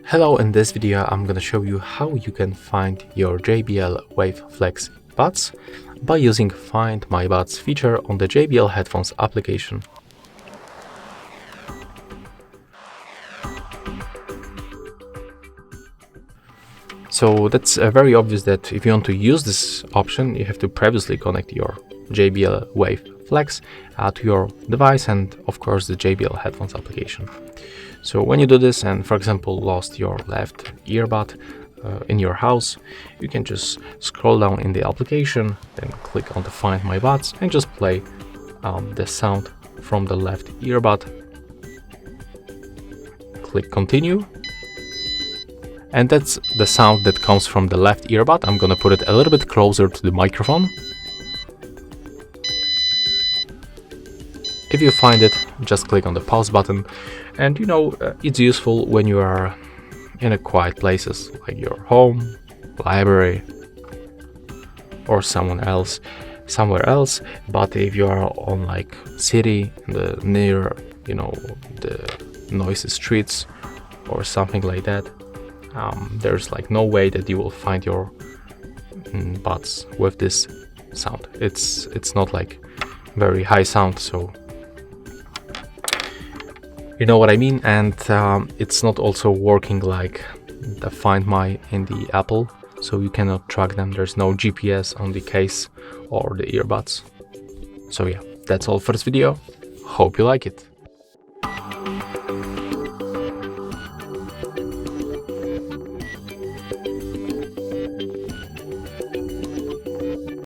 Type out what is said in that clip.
Hello, in this video I'm gonna show you how you can find your JBL Wave Flex buds by using Find My Buds feature on the JBL headphones application. So that's very obvious that if you want to use this option, you have to previously connect your JBL Wave Flex to your device and of course the JBL headphones application. So when you do this and for example lost your left earbud in your house, you can just scroll down in the application, then click on the Find My Buds and just play the sound from the left earbud. Click continue. And that's the sound that comes from the left earbud. I'm gonna put it a little bit closer to the microphone. If you find it, just click on the pause button, and it's useful when you are in a quiet places like your home, library, or somewhere else. But if you are on like city, near the noisy streets or something like that, there's like no way that you will find your buds with this sound. It's not like very high sound, so you know what I mean. And it's not also working like the Find My in the Apple, so you cannot track them. There's no GPS on the case or the earbuds. So yeah, that's all for this video. Hope you like it.